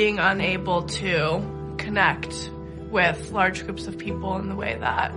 Being unable to connect with large groups of people in the way that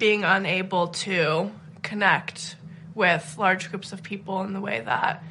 Being unable to connect with large groups of people in the way that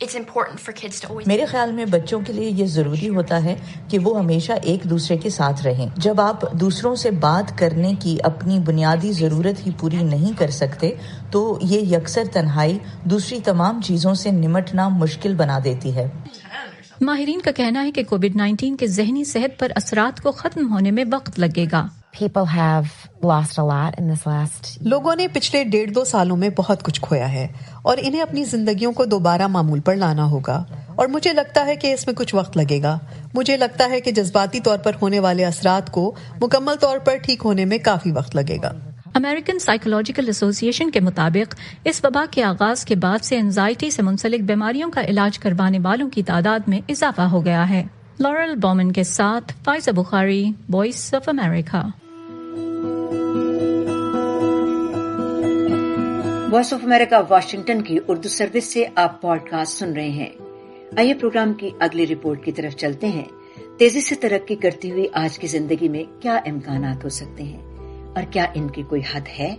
میرے خیال میں بچوں کے لیے یہ ضروری ہوتا ہے کہ وہ ہمیشہ ایک دوسرے کے ساتھ رہیں. جب آپ دوسروں سے بات کرنے کی اپنی بنیادی ضرورت ہی پوری نہیں کر سکتے تو یہ یکسر تنہائی دوسری تمام چیزوں سے نمٹنا مشکل بنا دیتی ہے. ماہرین کا کہنا ہے کہ کووڈ-19 کے ذہنی صحت پر اثرات کو ختم ہونے میں وقت لگے گا. لوگوں نے پچھلے 1.5-2 سالوں میں بہت کچھ کھویا ہے اور انہیں اپنی زندگیوں کو دوبارہ معمول پر لانا ہوگا اور مجھے لگتا ہے کہ اس میں کچھ وقت لگے گا. مجھے لگتا ہے کہ جذباتی طور پر ہونے والے اثرات کو مکمل طور پر ٹھیک ہونے میں کافی وقت لگے گا. امریکن سائیکولوجیکل ایسوسی ایشن کے مطابق اس وبا کے آغاز کے بعد سے انزائٹی سے منسلک بیماریوں کا علاج کروانے والوں کی تعداد میں اضافہ ہو گیا ہے. لورل بومن کے ساتھ Faiza Bukhari, voice of America. Voice of America Washington کی اردو سروس سے آپ پوڈ کاسٹ سن رہے ہیں. آئیے پروگرام کی اگلی رپورٹ کی طرف چلتے ہیں. تیزی سے ترقی کرتی ہوئی آج کی زندگی میں کیا امکانات ہو سکتے ہیں اور کیا ان کی کوئی حد ہے؟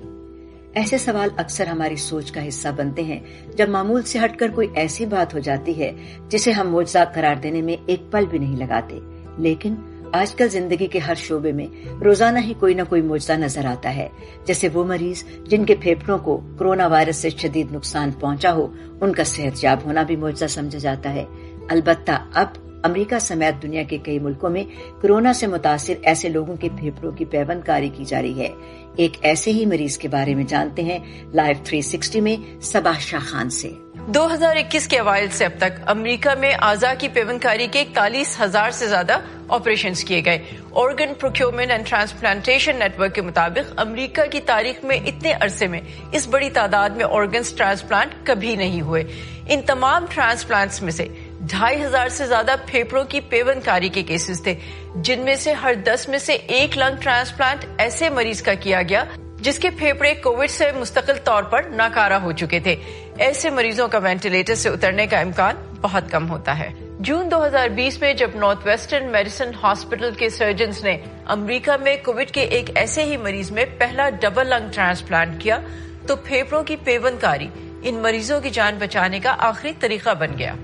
ایسے سوال اکثر ہماری سوچ کا حصہ بنتے ہیں جب معمول سے ہٹ کر کوئی ایسی بات ہو جاتی ہے جسے ہم معجزہ قرار دینے میں ایک پل بھی نہیں لگاتے. لیکن آج کل زندگی کے ہر شعبے میں روزانہ ہی کوئی نہ کوئی معجزہ نظر آتا ہے. جیسے وہ مریض جن کے پھیپھڑوں کو کرونا وائرس سے شدید نقصان پہنچا ہو، ان کا صحت یاب ہونا بھی معجزہ سمجھا جاتا ہے. البتہ اب امریکہ سمیت دنیا کے کئی ملکوں میں کورونا سے متاثر ایسے لوگوں کے پھیپھڑوں کی پیوند کاری کی جا رہی ہے. ایک ایسے ہی مریض کے بارے میں جانتے ہیں لائیو 360 میں صباح شاہ خان سے. 2021 کے اوائل سے اب تک امریکہ میں اعضاء کی پیوند کاری کے 41,000 سے زیادہ آپریشنز کیے گئے. Organ procurement and transplantation network کے مطابق امریکہ کی تاریخ میں اتنے عرصے میں اس بڑی تعداد میں آرگنز ٹرانسپلانٹ کبھی نہیں ہوئے. ان تمام ٹرانسپلانٹس میں سے 2,500 سے زیادہ پھیپھڑوں کی پیوند کاری کے کیسز تھے، جن میں سے ہر 10 میں سے ایک لنگ ٹرانسپلانٹ ایسے مریض کا کیا گیا جس کے پھیپھڑے کووڈ سے مستقل طور پر ناکارہ ہو چکے تھے. ایسے مریضوں کا وینٹیلیٹر سے اترنے کا امکان بہت کم ہوتا ہے. جون 2020 میں جب نارتھ ویسٹرن میڈیسن ہاسپٹل کے سرجنز نے امریکہ میں کووڈ کے ایک ایسے ہی مریض میں پہلا ڈبل لنگ ٹرانسپلانٹ کیا تو پھیپھڑوں کی پیوند کاری ان مریضوں کی جان بچانے کا آخری طریقہ بن گیا.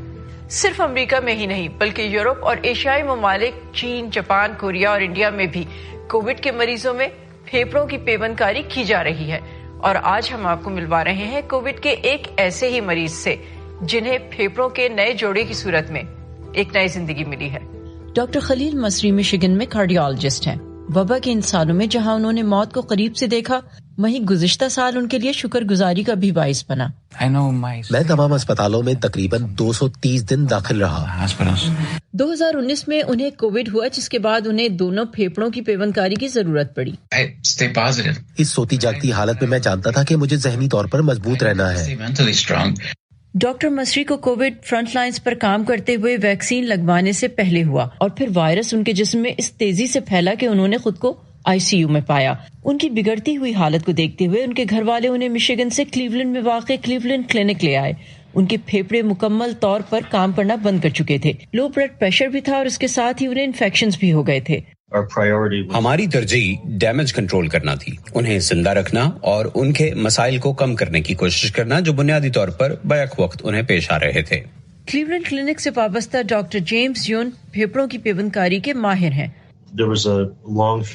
صرف امریکہ میں ہی نہیں بلکہ یورپ اور ایشیائی ممالک چین، جاپان، کوریا اور انڈیا میں بھی کووڈ کے مریضوں میں پھیپھڑوں کی پیوند کاری کی جا رہی ہے. اور آج ہم آپ کو ملوا رہے ہیں کووڈ کے ایک ایسے ہی مریض سے جنہیں پھیپھڑوں کے نئے جوڑے کی صورت میں ایک نئی زندگی ملی ہے. ڈاکٹر خلیل مصری مشیگن میں کارڈیالوجسٹ ہیں. وبا کے ان سالوں میں جہاں انہوں نے موت کو قریب سے دیکھا، وہیں گزشتہ سال ان کے لیے شکر گزاری کا بھی باعث بنا. میں تمام اسپتالوں میں تقریباً 230 دن داخل رہا. 2019 میں انہیں کووڈ ہوا، جس کے بعد انہیں دونوں پھیپھڑوں کی پیوند کاری کی ضرورت پڑی. اس سوتی جاگتی حالت میں میں جانتا تھا کہ مجھے ذہنی طور پر مضبوط رہنا ہے. ڈاکٹر مصری کو کووڈ فرنٹ لائنز پر کام کرتے ہوئے ویکسین لگوانے سے پہلے ہوا اور پھر وائرس ان کے جسم میں اس تیزی سے پھیلا کہ انہوں نے خود کو ICU میں پایا. ان کی بگڑتی ہوئی حالت کو دیکھتے ہوئے ان کے گھر والے انہیں مشیگن سے کلیولینڈ میں واقع کلیولینڈ کلینک لے آئے. ان کے پھیپھڑے مکمل طور پر کام کرنا بند کر چکے تھے، لو بلڈ پریشر بھی تھا اور اس کے ساتھ ہی انہیں انفیکشنز بھی ہو گئے تھے. ہماری ترجیح ڈیمیج کنٹرول کرنا تھی، انہیں زندہ رکھنا اور ان کے مسائل کو کم کرنے کی کوشش کرنا جو بنیادی طور پر بیک وقت انہیں پیش آ رہے تھے. کلیولینڈ کلینک سے وابستہ ڈاکٹر جیمز یون پھیپھڑوں کی پیوند کاری کے ماہر ہیں.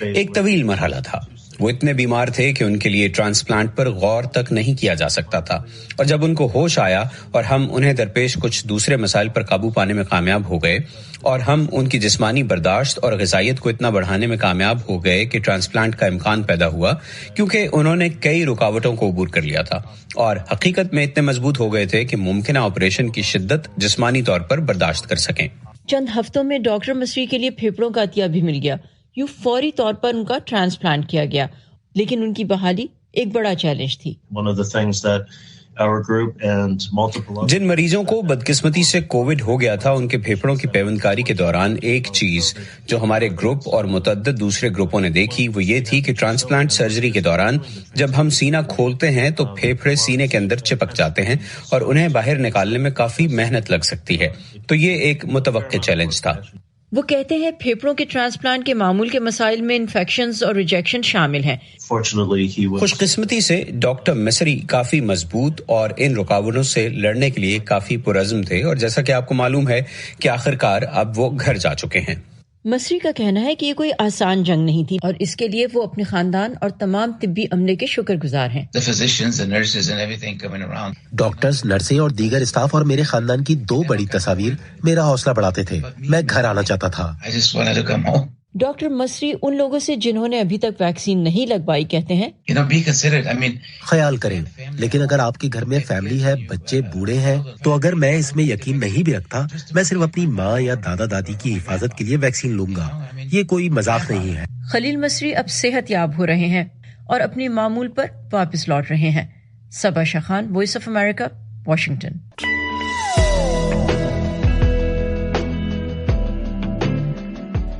ایک طویل مرحلہ تھا. وہ اتنے بیمار تھے کہ ان کے لیے ٹرانسپلانٹ پر غور تک نہیں کیا جا سکتا تھا، اور جب ان کو ہوش آیا اور ہم انہیں درپیش کچھ دوسرے مسائل پر قابو پانے میں کامیاب ہو گئے اور ہم ان کی جسمانی برداشت اور غذائیت کو اتنا بڑھانے میں کامیاب ہو گئے کہ ٹرانسپلانٹ کا امکان پیدا ہوا، کیونکہ انہوں نے کئی رکاوٹوں کو عبور کر لیا تھا اور حقیقت میں اتنے مضبوط ہو گئے تھے کہ ممکنہ آپریشن کی شدت جسمانی طور پر برداشت کر سکیں. چند ہفتوں میں ڈاکٹر مصری کے لیے پھیپھڑوں کا عطیہ بھی مل گیا. یوں فوری طور پر ان کا ٹرانسپلانٹ کیا گیا، لیکن ان کی بحالی ایک بڑا چیلنج تھی. جن مریضوں کو بدقسمتی سے کووڈ ہو گیا تھا، ان کے پھیپھڑوں کی پیوند کاری کے دوران ایک چیز جو ہمارے گروپ اور متعدد دوسرے گروپوں نے دیکھی وہ یہ تھی کہ ٹرانسپلانٹ سرجری کے دوران جب ہم سینہ کھولتے ہیں تو پھیپھڑے سینے کے اندر چپک جاتے ہیں اور انہیں باہر نکالنے میں کافی محنت لگ سکتی ہے. تو یہ ایک متوقع چیلنج تھا. وہ کہتے ہیں پھیپھڑوں کے ٹرانسپلانٹ کے معمول کے مسائل میں انفیکشنز اور ریجیکشن شامل ہیں. خوش قسمتی سے ڈاکٹر مصری کافی مضبوط اور ان رکاوٹوں سے لڑنے کے لیے کافی پرعزم تھے، اور جیسا کہ آپ کو معلوم ہے کہ آخرکار اب وہ گھر جا چکے ہیں. مصری کا کہنا ہے کہ یہ کوئی آسان جنگ نہیں تھی، اور اس کے لیے وہ اپنے خاندان اور تمام طبی عملے کے شکر گزار ہیں. ڈاکٹرز، نرسیں اور دیگر اسٹاف اور میرے خاندان کی 2 بڑی تصاویر میرا حوصلہ بڑھاتے تھے. میں گھر آنا چاہتا تھا. ڈاکٹر مصری ان لوگوں سے جنہوں نے ابھی تک ویکسین نہیں لگوائی کہتے ہیں خیال کریں، لیکن اگر آپ کے گھر میں فیملی ہے، بچے بوڑھے ہیں، تو اگر میں اس میں یقین نہیں بھی رکھتا، میں صرف اپنی ماں یا دادا دادی کی حفاظت کے لیے ویکسین لوں گا. یہ کوئی مذاق نہیں ہے. خلیل مصری اب صحت یاب ہو رہے ہیں اور اپنے معمول پر واپس لوٹ رہے ہیں. Saba Shah Khan, voice of America, Washington.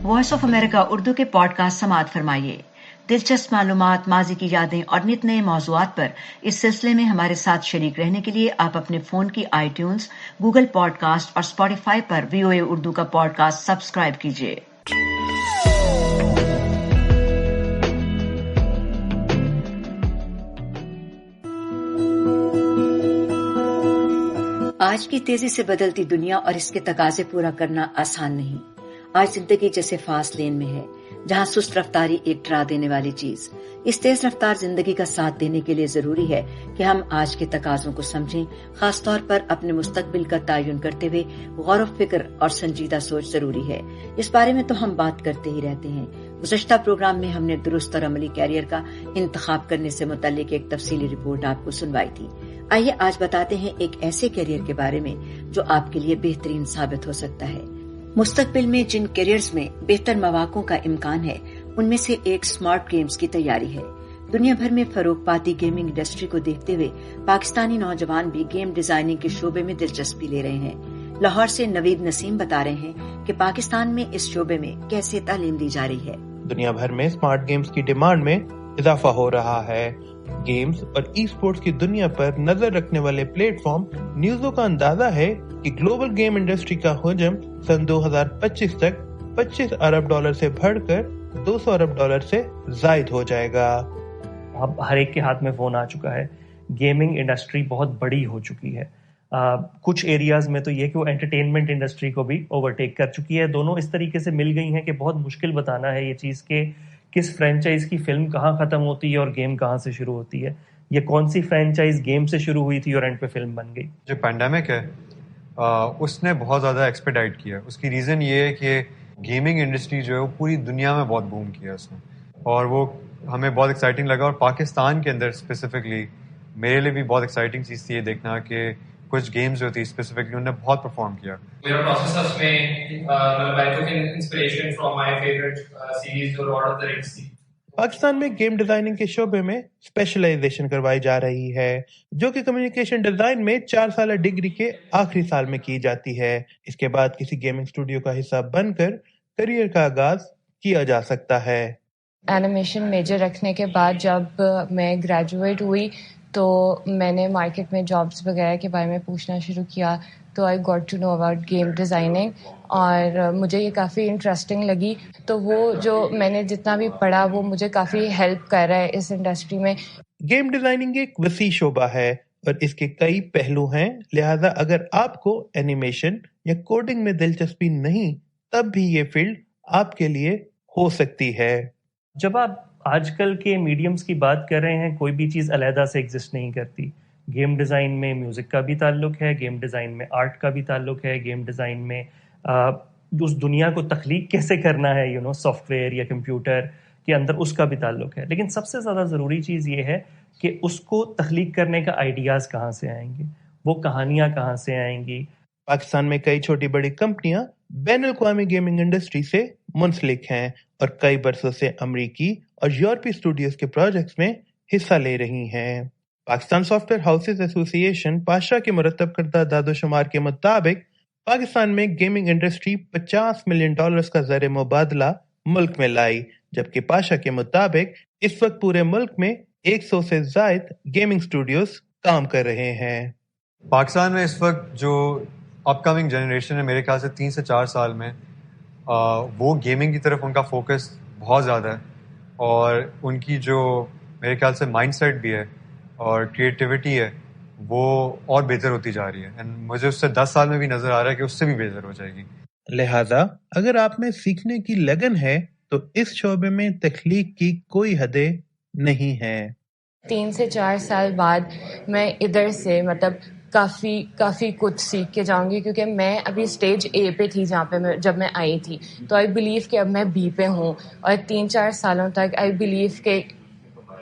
Voice of America Urdu کے پوڈ کاسٹ سماعت فرمائیے. دلچسپ معلومات، ماضی کی یادیں اور نت نئے موضوعات پر اس سلسلے میں ہمارے ساتھ شریک رہنے کے لیے آپ اپنے فون کی iTunes، گوگل پوڈ کاسٹ اور اسپوٹیفائی پر VOA اردو کا پوڈ کاسٹ سبسکرائب کیجیے. آج کی تیزی سے بدلتی دنیا اور اس کے تقاضے پورا کرنا آسان نہیں. آج زندگی جیسے فاسٹ لین میں ہے، جہاں سست رفتاری ایک ڈرا دینے والی چیز. اس تیز رفتار زندگی کا ساتھ دینے کے لیے ضروری ہے کہ ہم آج کے تقاضوں کو سمجھیں. خاص طور پر اپنے مستقبل کا تعین کرتے ہوئے غور و فکر اور سنجیدہ سوچ ضروری ہے. اس بارے میں تو ہم بات کرتے ہی رہتے ہیں. گزشتہ پروگرام میں ہم نے درست اور عملی کیریئر کا انتخاب کرنے سے متعلق ایک تفصیلی رپورٹ آپ کو سنوائی تھی. آئیے آج بتاتے ہیں ایک ایسے کیریئر کے بارے میں جو آپ کے لیے بہترین ثابت ہو سکتا ہے. مستقبل میں جن کیریئرز میں بہتر مواقع کا امکان ہے، ان میں سے ایک اسمارٹ گیمز کی تیاری ہے. دنیا بھر میں فروغ پاتی گیمنگ انڈسٹری کو دیکھتے ہوئے پاکستانی نوجوان بھی گیم ڈیزائننگ کے شعبے میں دلچسپی لے رہے ہیں. لاہور سے نوید نسیم بتا رہے ہیں کہ پاکستان میں اس شعبے میں کیسے تعلیم دی جا رہی ہے. دنیا بھر میں اسمارٹ گیمز کی ڈیمانڈ میں اضافہ ہو رہا ہے. گیمز اور ای اسپورٹس کی دنیا پر نظر رکھنے والے پلیٹ فارم نیوزوں کا اندازہ ہے کہ گلوبل گیم انڈسٹری کا حجم سن 2025 تک $25 ارب سے بڑھ کر $200 ارب سے زائد ہو جائے گا. اب ہر ایک کے ہاتھ میں فون آ چکا ہے. گیمنگ انڈسٹری بہت بڑی ہو چکی ہے. کچھ ایریاز میں تو یہ کہ وہ انٹرٹینمنٹ انڈسٹری کو بھی اوورٹیک کر چکی ہے. دونوں اس طریقے سے مل گئی ہیں کہ بہت مشکل بتانا ہے یہ چیز کہ کس فرینچائز کی فلم کہاں ختم ہوتی ہے اور گیم کہاں سے شروع ہوتی ہے، یا کون سی فرینچائز گیم سے شروع ہوئی تھی اور اینڈ پہ فلم بن گئی. جو پینڈیمک ہے اس نے بہت زیادہ ایکسپیڈائٹ کیا. اس کی ریزن یہ ہے کہ گیمنگ انڈسٹری جو ہے وہ پوری دنیا میں بہت بوم کیا اس نے، اور وہ ہمیں بہت ایکسائٹنگ لگا. اور پاکستان کے اندر اسپیسیفکلی میرے لیے بھی بہت ایکسائٹنگ چیز تھی یہ دیکھنا کہ کچھ گیمز جو تھی اسپیسیفکلی انہوں نے بہت پرفارم کیا. پاکستان میں گیم ڈیزائننگ کے شعبے میں اسپیشلائزیشن کروائی جا رہی ہے، جو کہ کمیونیکیشن ڈیزائن میں 4 سالہ ڈگری کے آخری سال میں کی جاتی ہے. اس کے بعد کسی گیمنگ اسٹوڈیو کا حصہ بن کر کریئر کا آغاز کیا جا سکتا ہے. اینیمیشن میجر رکھنے کے بعد جب میں گریجویٹ ہوئی تو میں نے مارکیٹ میں جابس وغیرہ کے بارے میں پوچھنا شروع کیا، تو I got to know about game designing, اور مجھے یہ کافی انٹرسٹنگ لگی. تو وہ جو میں نے جتنا بھی پڑھا وہ مجھے کافی ہیلپ کر رہا ہے اس انڈسٹری میں. گیم ڈیزائننگ ایک وسیع شعبہ ہے اور اس کے کئی پہلو ہیں، لہذا اگر آپ کو اینیمیشن یا کوڈنگ میں دلچسپی نہیں تب بھی یہ فیلڈ آپ کے لیے ہو سکتی ہے. جب آپ آج کل کے میڈیمز کی بات کر رہے ہیں، کوئی بھی چیز علیحدہ سے ایگزسٹ نہیں کرتی. گیم ڈیزائن میں میوزک کا بھی تعلق ہے، گیم ڈیزائن میں آرٹ کا بھی تعلق ہے، گیم ڈیزائن میں اس دنیا کو تخلیق کیسے کرنا ہے سافٹ ویئر یا کمپیوٹر کے اندر، اس کا بھی تعلق ہے. لیکن سب سے زیادہ ضروری چیز یہ ہے کہ اس کو تخلیق کرنے کا آئیڈیاز کہاں سے آئیں گے، وہ کہانیاں کہاں سے آئیں گی. پاکستان میں کئی چھوٹی بڑی کمپنیاں بین الاقوامی گیمنگ انڈسٹری سے منسلک ہیں اور کئی برسوں سے امریکی اور یورپی اسٹوڈیوز کے پروجیکٹس میں حصہ لے رہی ہیں. پاکستان سافٹ ویئر ہاؤسز ایسوسی ایشن پاشا کے مرتب کردہ داد و شمار کے مطابق پاکستان میں گیمنگ انڈسٹری $50 ملین کا زر مبادلہ ملک میں لائی، جبکہ پاشا کے مطابق اس وقت پورے ملک میں 100 سے زائد گیمنگ اسٹوڈیوز کام کر رہے ہیں. پاکستان میں اس وقت جو اپ کمنگ جنریشن ہے، میرے خیال سے 3 سے 4 سال میں وہ گیمنگ کی طرف ان کا فوکس بہت زیادہ ہے، اور ان کی جو میرے خیال سے مائنڈ سیٹ بھی ہے اور کریٹیوٹی ہے وہ اور بہتر ہوتی جا رہی ہے، اینڈ مجھے اس سے 10 سال میں بھی نظر آ رہا ہے کہ اس سے بھی بہتر ہو جائے گی۔ لہذا اگر آپ میں سیکھنے کی لگن ہے تو اس شعبے میں تخلیق کی کوئی حدیں نہیں ہے۔ 3 سے 4 سال بعد میں ادھر سے کافی کچھ سیکھ کے جاؤں گی، کیونکہ میں ابھی اسٹیج اے پہ تھی جہاں پہ جب میں آئی تھی، تو آئی بلیو کہ اب میں بی پہ ہوں، اور 3-4 سالوں تک آئی بلیو کہ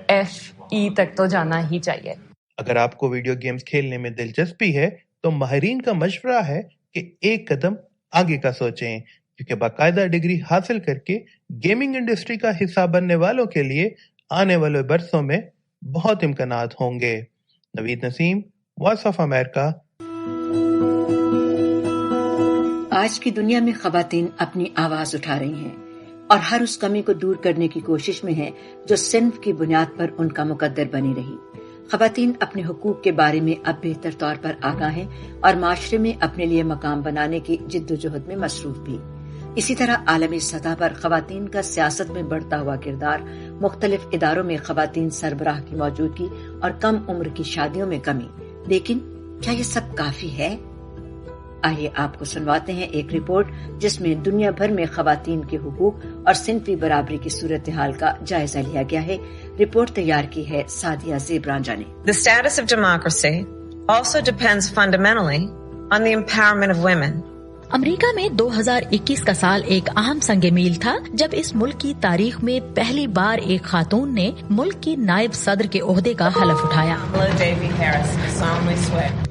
FE تک تو جانا ہی چاہیے۔ اگر آپ کو ویڈیو گیمز کھیلنے میں دلچسپی ہے تو ماہرین کا مشورہ ہے کہ ایک قدم آگے کا سوچیں، کیونکہ باقاعدہ ڈگری حاصل کر کے گیمنگ انڈسٹری کا حصہ بننے والوں کے لیے آنے والے برسوں میں بہت امکانات ہوں گے۔ نوید نسیم، وائس آف امریکہ۔ آج کی دنیا میں خواتین اپنی آواز اٹھا رہی ہیں اور ہر اس کمی کو دور کرنے کی کوشش میں ہیں جو صنف کی بنیاد پر ان کا مقدر بنی رہی۔ خواتین اپنے حقوق کے بارے میں اب بہتر طور پر آگاہ ہیں اور معاشرے میں اپنے لیے مقام بنانے کی جد و جہد میں مصروف بھی۔ اسی طرح عالمی سطح پر خواتین کا سیاست میں بڑھتا ہوا کردار، مختلف اداروں میں خواتین سربراہ کی موجودگی اور کم عمر کی شادیوں میں کمی۔ لیکن کیا یہ سب کافی ہے؟ آئیے آپ کو سنواتے ہیں ایک رپورٹ جس میں دنیا بھر میں خواتین کے حقوق اور صنفی برابری کی صورتحال کا جائزہ لیا گیا ہے۔ رپورٹ تیار کی ہے سعدیہ زیب رانجھا نے۔ The status of democracy also depends fundamentally on the empowerment of women. امریکہ میں 2021 کا سال ایک اہم سنگ میل تھا جب اس ملک کی تاریخ میں پہلی بار ایک خاتون نے ملک کی نائب صدر کے عہدے کا حلف اٹھایا۔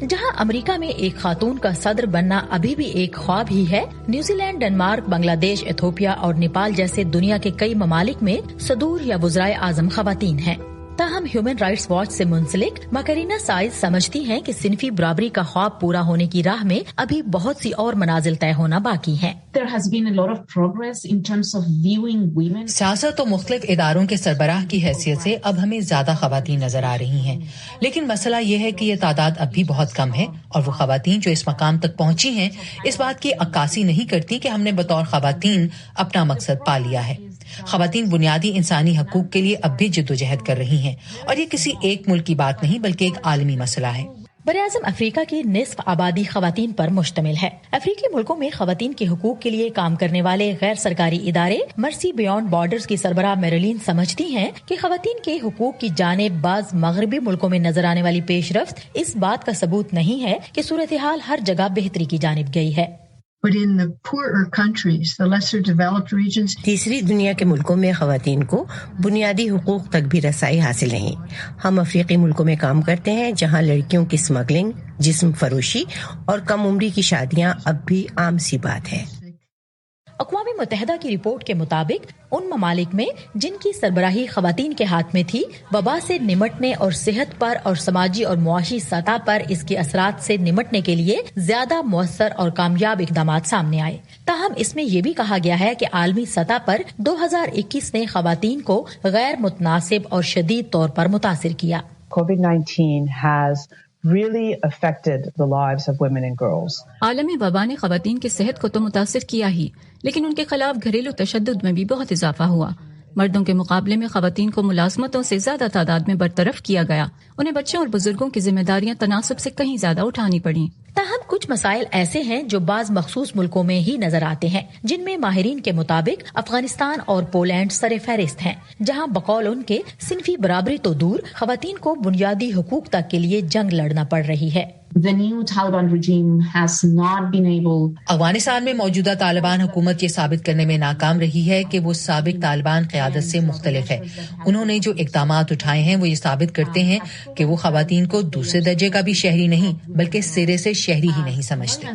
جہاں امریکہ میں ایک خاتون کا صدر بننا ابھی بھی ایک خواب ہی ہے، نیوزی لینڈ، ڈنمارک، بنگلہ دیش، ایتھوپیا اور نیپال جیسے دنیا کے کئی ممالک میں صدور یا وزرائے اعظم خواتین ہیں۔ تاہم ہیومن رائٹس واچ سے منسلک مکرینا سائز سمجھتی ہیں کہ صنفی برابری کا خواب پورا ہونے کی راہ میں ابھی بہت سی اور منازل طے ہونا باقی ہیں۔ سیاست و مختلف اداروں کے سربراہ کی حیثیت سے اب ہمیں زیادہ خواتین نظر آ رہی ہیں، لیکن مسئلہ یہ ہے کہ یہ تعداد اب بھی بہت کم ہے، اور وہ خواتین جو اس مقام تک پہنچی ہیں اس بات کی عکاسی نہیں کرتی کہ ہم نے بطور خواتین اپنا مقصد پا لیا ہے۔ خواتین بنیادی انسانی حقوق کے لیے اب بھی جدوجہد کر رہی ہیں، اور یہ کسی ایک ملک کی بات نہیں بلکہ ایک عالمی مسئلہ ہے۔ براعظم افریقہ کی نصف آبادی خواتین پر مشتمل ہے۔ افریقی ملکوں میں خواتین کے حقوق کے لیے کام کرنے والے غیر سرکاری ادارے مرسی بیانڈ بارڈرز کی سربراہ میرلین سمجھتی ہیں کہ خواتین کے حقوق کی جانب بعض مغربی ملکوں میں نظر آنے والی پیش رفت اس بات کا ثبوت نہیں ہے کہ صورتحال ہر جگہ بہتری کی جانب گئی ہے۔ تیسری دنیا کے ملکوں میں خواتین کو بنیادی حقوق تک بھی رسائی حاصل نہیں۔ ہم افریقی ملکوں میں کام کرتے ہیں جہاں لڑکیوں کی اسمگلنگ، جسم فروشی اور کم عمری کی شادیاں اب بھی عام سی بات ہے۔ اقوام متحدہ کی رپورٹ کے مطابق ان ممالک میں جن کی سربراہی خواتین کے ہاتھ میں تھی، وبا سے نمٹنے اور صحت پر اور سماجی اور معاشی سطح پر اس کے اثرات سے نمٹنے کے لیے زیادہ مؤثر اور کامیاب اقدامات سامنے آئے۔ تاہم اس میں یہ بھی کہا گیا ہے کہ عالمی سطح پر 2021 نے خواتین کو غیر متناسب اور شدید طور پر متاثر کیا۔ COVID-19 has really affected the lives of women and girls. عالمی وبا نے خواتین کی صحت کو تو متاثر کیا ہی، لیکن ان کے خلاف گھریلو تشدد میں بھی بہت اضافہ ہوا۔ مردوں کے مقابلے میں خواتین کو ملازمتوں سے زیادہ تعداد میں برطرف کیا گیا، انہیں بچوں اور بزرگوں کی ذمہ داریاں تناسب سے کہیں زیادہ اٹھانی پڑیں۔ تاہم کچھ مسائل ایسے ہیں جو بعض مخصوص ملکوں میں ہی نظر آتے ہیں، جن میں ماہرین کے مطابق افغانستان اور پولینڈ سر فہرست ہیں، جہاں بقول ان کے صنفی برابری تو دور، خواتین کو بنیادی حقوق تک کے لیے جنگ لڑنا پڑ رہی ہے۔ The new Taliban regime has not been able. Afghanistan میں موجودہ طالبان حکومت یہ ثابت کرنے میں ناکام رہی ہے کہ وہ سابق طالبان قیادت سے مختلف ہے۔ انہوں نے جو اقدامات اٹھائے ہیں وہ یہ ثابت کرتے ہیں کہ وہ خواتین کو دوسرے درجے کا بھی شہری نہیں بلکہ سرے سے شہری ہی نہیں سمجھتے۔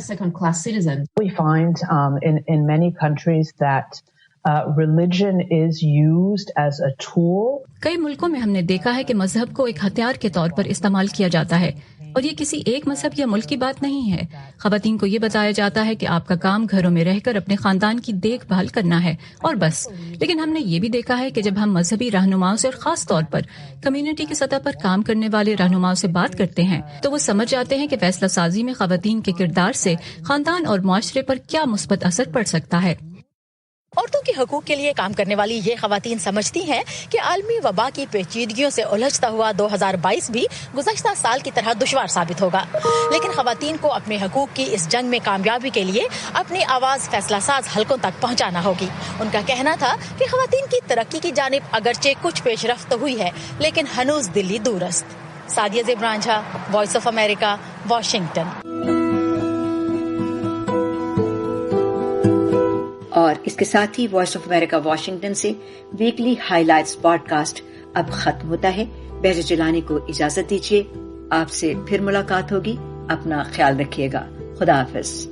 We find in many countries that religion is used as a tool. کئی ملکوں میں ہم نے دیکھا ہے کہ مذہب کو ایک ہتھیار کے طور پر استعمال کیا جاتا ہے، اور یہ کسی ایک مذہب یا ملک کی بات نہیں ہے۔ خواتین کو یہ بتایا جاتا ہے کہ آپ کا کام گھروں میں رہ کر اپنے خاندان کی دیکھ بھال کرنا ہے اور بس۔ لیکن ہم نے یہ بھی دیکھا ہے کہ جب ہم مذہبی رہنماؤں سے اور خاص طور پر کمیونٹی کی سطح پر کام کرنے والے رہنماؤں سے بات کرتے ہیں تو وہ سمجھ جاتے ہیں کہ فیصلہ سازی میں خواتین کے کردار سے خاندان اور معاشرے پر کیا مثبت اثر پڑ سکتا ہے۔ عورتوں کے حقوق کے لیے کام کرنے والی یہ خواتین سمجھتی ہیں کہ عالمی وبا کی پیچیدگیوں سے الجھتا ہوا 2022 بھی گزشتہ سال کی طرح دشوار ثابت ہوگا، لیکن خواتین کو اپنے حقوق کی اس جنگ میں کامیابی کے لیے اپنی آواز فیصلہ ساز حلقوں تک پہنچانا ہوگی۔ ان کا کہنا تھا کہ خواتین کی ترقی کی جانب اگرچہ کچھ پیش رفت ہوئی ہے، لیکن ہنوز دلی دورست۔ سعدیہ زیبران جھا، وائس آف امریکہ، واشنگٹن۔ اور اس کے ساتھ ہی وائس آف امریکہ واشنگٹن سے weekly highlights podcast اب ختم ہوتا ہے۔ بہجت جیلانی کو اجازت دیجیے، آپ سے پھر ملاقات ہوگی۔ اپنا خیال رکھیے گا۔ خدا حافظ۔